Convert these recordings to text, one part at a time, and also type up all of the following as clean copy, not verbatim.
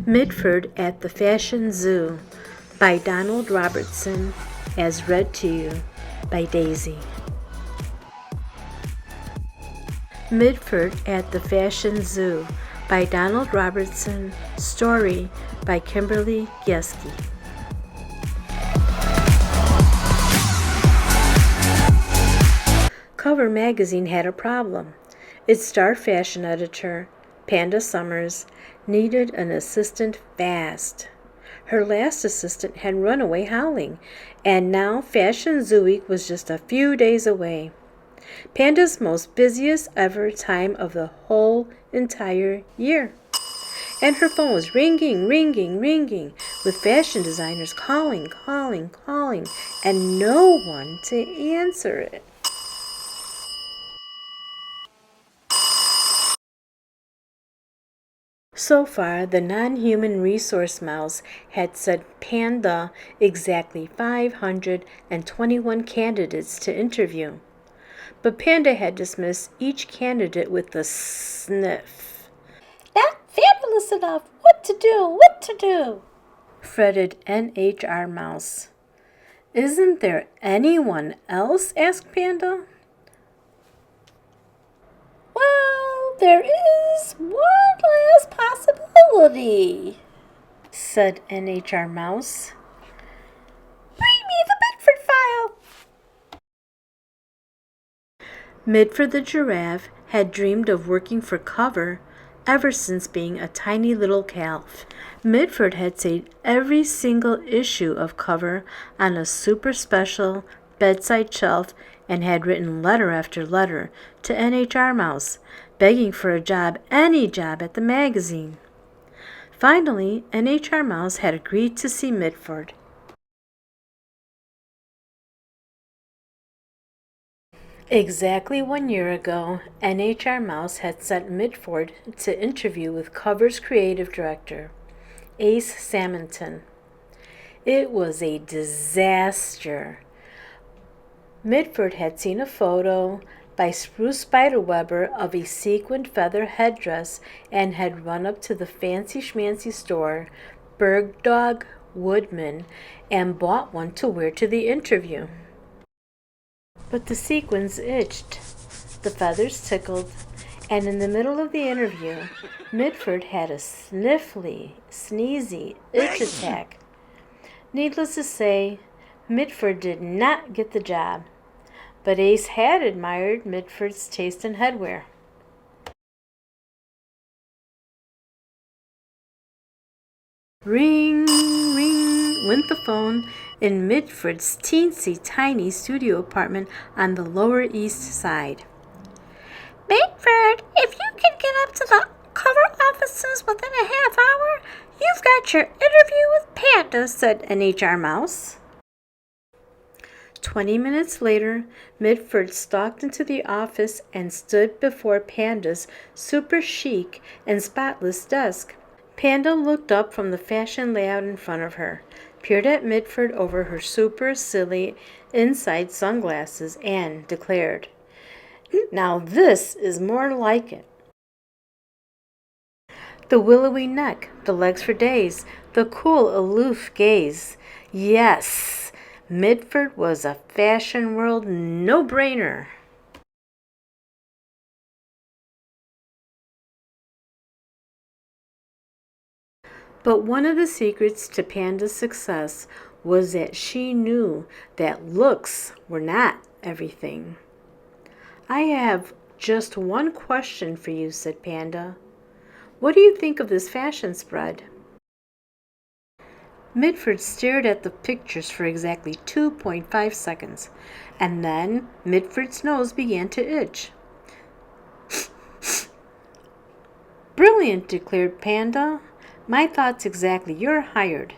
Mitford at the Fashion Zoo by Donald Robertson, as read to you by Daisy. Mitford at the Fashion Zoo by Donald Robertson, story by Kimberly, Gieske. Cover magazine had a problem. Its star fashion editor, Panda Summers, needed an assistant fast. Her last assistant had run away howling, and now Fashion Zoo Week was just a few days away. Panda's most busiest ever time of the whole entire year. And her phone was ringing, with fashion designers calling, and no one to answer it. So far, the non-human resource mouse had sent Panda exactly 521 candidates to interview. But Panda had dismissed each candidate with a sniff. "Not fabulous enough. What to do? Fretted NHR Mouse. Isn't there anyone else? Asked Panda. Well, there is one last possibility, said NHR Mouse. Bring me the Mitford file. Mitford the giraffe had dreamed of working for Cover ever since being a tiny little calf. Mitford had saved every single issue of Cover on a super special bedside shelf and had written letter after letter to NHR Mouse, begging for a job, any job at the magazine. Finally, NHR Mouse had agreed to see Mitford. Exactly 1 year ago, NHR Mouse had sent Mitford to interview with Cover's creative director, Ace Samanton. It was a disaster. Mitford had seen a photo by Spruce Spiderweber of a sequined feather headdress and had run up to the fancy schmancy store, Bergdorf Woodman, and bought one to wear to the interview. But the sequins itched, the feathers tickled, and in the middle of the interview, Mitford had a sneezy itch attack. Needless to say, Mitford did not get the job, but Ace had admired Mitford's taste in headwear. Ring, ring, went the phone in Mitford's teensy tiny studio apartment on the Lower East Side. Mitford, if you can get up to the Cover offices within a half hour, you've got your interview with Panda, said NHR Mouse. 20 minutes later, Mitford stalked into the office and stood before Panda's super chic and spotless desk. Panda looked up from the fashion layout in front of her, peered at Mitford over her super silly inside sunglasses, and declared, "Now this is more like it." The willowy neck, the legs for days, the cool, aloof gaze. Yes, Mitford was a fashion world no-brainer. But one of the secrets to Panda's success was that she knew that looks were not everything. "I have just one question for you," said Panda. "What do you think of this fashion spread?" Mitford stared at the pictures for exactly 2.5 seconds, and then Mitford's nose began to itch. "Brilliant," declared Panda. "My thoughts exactly. You're hired."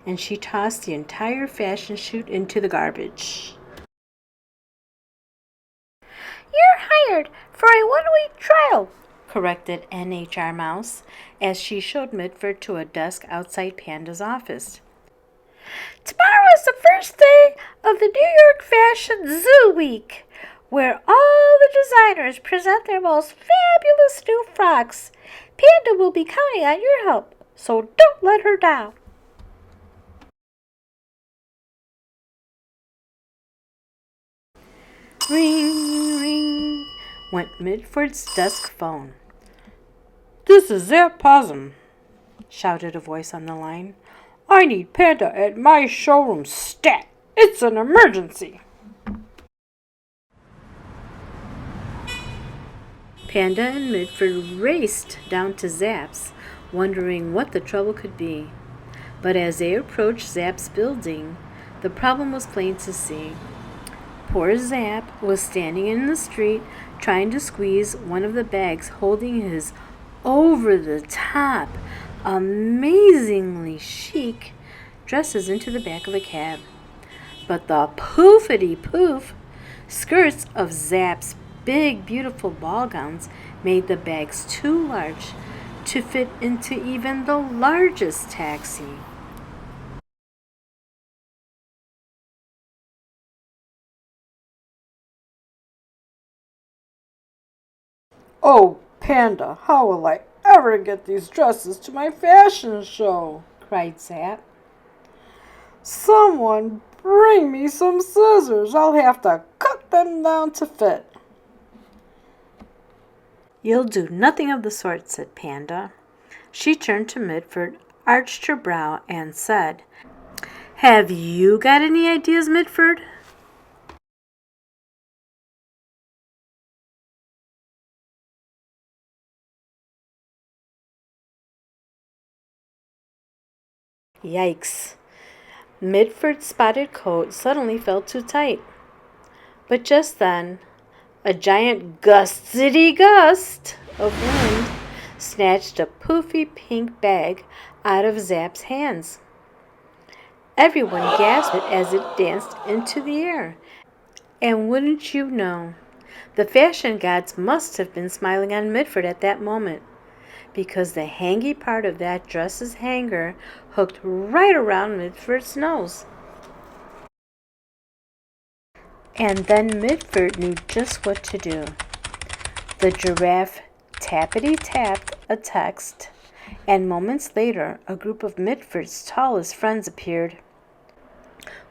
And she tossed the entire fashion shoot into the garbage. "You're hired for a 1-week trial," corrected NHR Mouse, as she showed Mitford to a desk outside Panda's office. "Tomorrow is the first day of the New York Fashion Zoo Week, where all the designers present their most fabulous new frocks. Panda will be counting on your help. so don't let her down. Ring, ring, went Mitford's desk phone. "This is Zap Possum," shouted a voice on the line. "I need Panda at my showroom stat. It's an emergency." Panda and Mitford raced down to Zap's, wondering what the trouble could be. But as they approached Zap's building, the problem was plain to see. Poor Zap was standing in the street trying to squeeze one of the bags holding his over-the-top, amazingly chic dresses into the back of a cab. But the poofity-poof skirts of Zap's big, beautiful ball gowns made the bags too large to fit into even the largest taxi. "Oh, Panda, how will I ever get these dresses to my fashion show?" cried Zap. "Someone bring me some scissors. I'll have to cut them down to fit." "You'll do nothing of the sort," said Panda. She turned to Mitford, arched her brow, and said, "Have you got any ideas, Mitford?" Yikes. Mitford's spotted coat suddenly felt too tight. But just then, a giant gustity gust of wind snatched a poofy pink bag out of Zap's hands. Everyone gasped as it danced into the air. And wouldn't you know, the fashion gods must have been smiling on Mitford at that moment, because the hangy part of that dress's hanger hooked right around Mitford's nose. And then Mitford knew just what to do. The giraffe tappity-tapped a text, and moments later a group of Mitford's tallest friends appeared.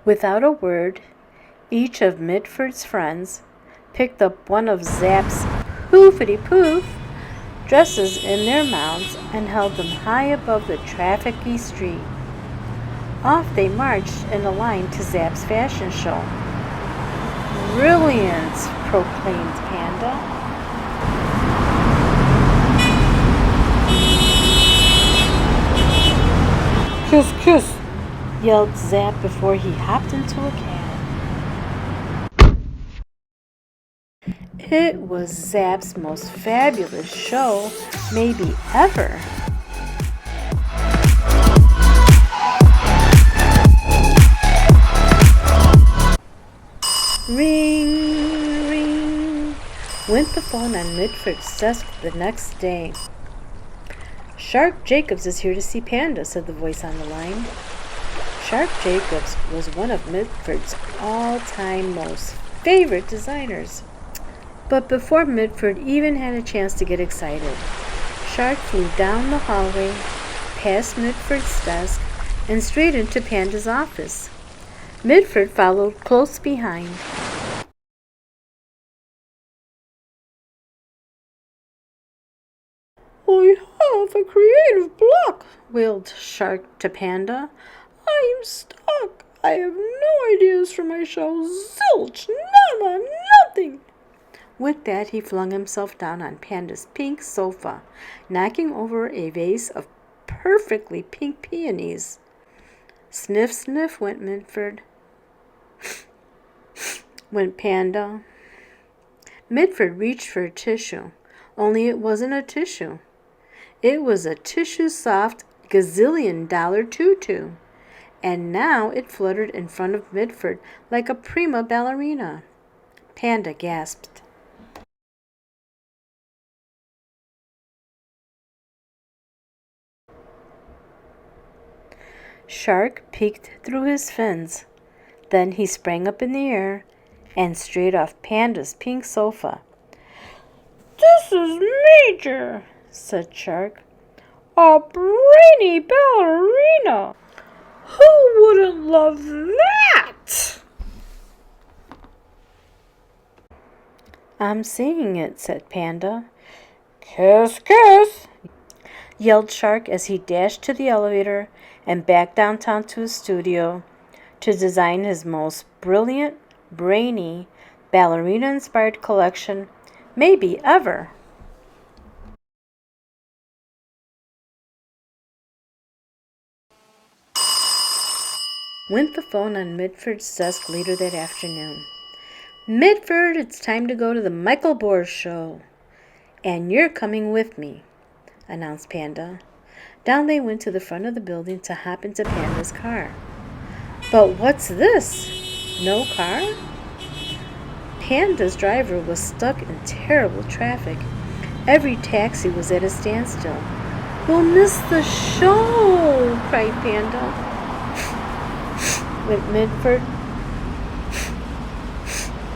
Without a word, each of Mitford's friends picked up one of Zap's poofity-poof dresses in their mouths and held them high above the trafficy street. Off they marched in a line to Zap's fashion show. "Brilliant," proclaimed Panda. "Kiss, kiss," yelled Zap before he hopped into a cab. It was Zap's most fabulous show, maybe ever. Ring, ring, went the phone on Mitford's desk the next day. "Shark Jacobs is here to see Panda," said the voice on the line. Shark Jacobs was one of Mitford's all-time most favorite designers. But before Mitford even had a chance to get excited, Shark flew down the hallway, past Mitford's desk, and straight into Panda's office. Mitford followed close behind. "I have a creative block," wailed Shark to Panda. "I am stuck. I have no ideas for my show. Zilch, nada, nothing." With that, he flung himself down on Panda's pink sofa, knocking over a vase of perfectly pink peonies. "Sniff, sniff," went Mitford. Went Panda. Mitford reached for a tissue, only it wasn't a tissue. It was a tissue-soft gazillion-dollar tutu, and now it fluttered in front of Mitford like a prima ballerina. Panda gasped. Shark peeked through his fins. Then he sprang up in the air and straight off Panda's pink sofa. "This is major," said Shark. A brainy ballerina! Who wouldn't love that? I'm seeing it, said Panda. Kiss, kiss! Yelled Shark as he dashed to the elevator and back downtown to his studio to design his most brilliant, brainy, ballerina-inspired collection maybe ever. Went the phone on Mitford's desk later that afternoon. Mitford, it's time to go to the Michael Bohr show. And you're coming with me, announced Panda. Down they went to the front of the building to hop into Panda's car. But what's this? No car? Panda's driver was stuck in terrible traffic. Every taxi was at a standstill. We'll miss the show, cried Panda. Went Mitford.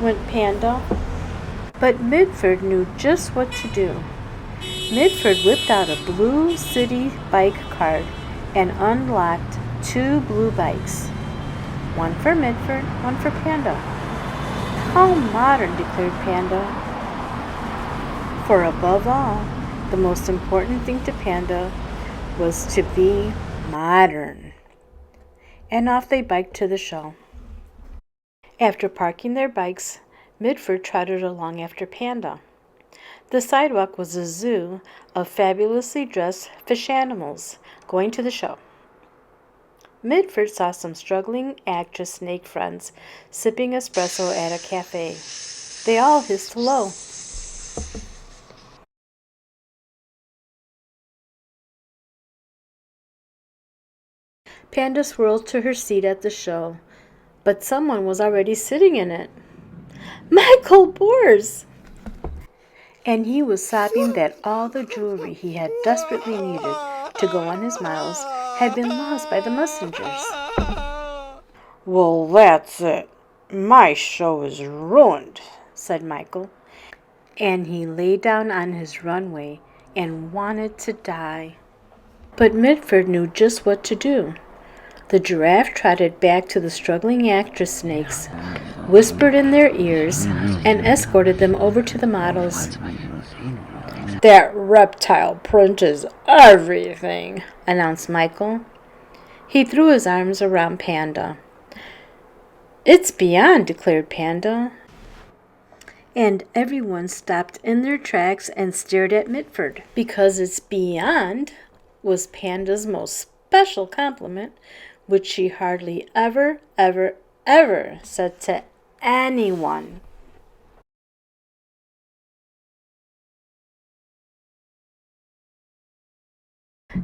Went Panda. But Mitford knew just what to do. Mitford whipped out a blue city bike card and unlocked 2 blue bikes. One for Mitford, one for Panda. How modern, declared Panda. For above all, the most important thing to Panda was to be modern. And off they biked to the show. After parking their bikes, Mitford trotted along after Panda. The sidewalk was a zoo of fabulously dressed fish animals going to the show. Mitford saw some struggling actress snake friends sipping espresso at a cafe. They all hissed hello. Panda swirled to her seat at the show, but someone was already sitting in it. Michael Bohr's! And he was sobbing that all the jewelry he had desperately needed to go on his miles had been lost by the messengers. Well, that's it. My show is ruined, said Michael, and he lay down on his runway and wanted to die. But Mitford knew just what to do. The giraffe trotted back to the struggling actress snakes, whispered in their ears, and escorted them over to the models. That reptile print is everything, announced Michael. He threw his arms around Panda. It's beyond, declared Panda. And everyone stopped in their tracks and stared at Mitford, because it's beyond was Panda's most special compliment, which she hardly ever said to anyone.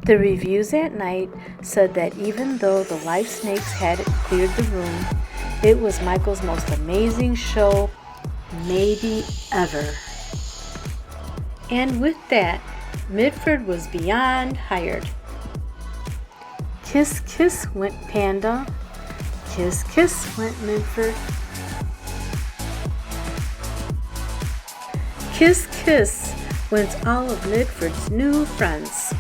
The reviews at night said that even though the live snakes had cleared the room, it was Michael's most amazing show, maybe ever. And with that, Mitford was beyond hired. Kiss, kiss went Panda. Kiss, kiss went Mitford. Kiss, kiss went all of Mitford's new friends.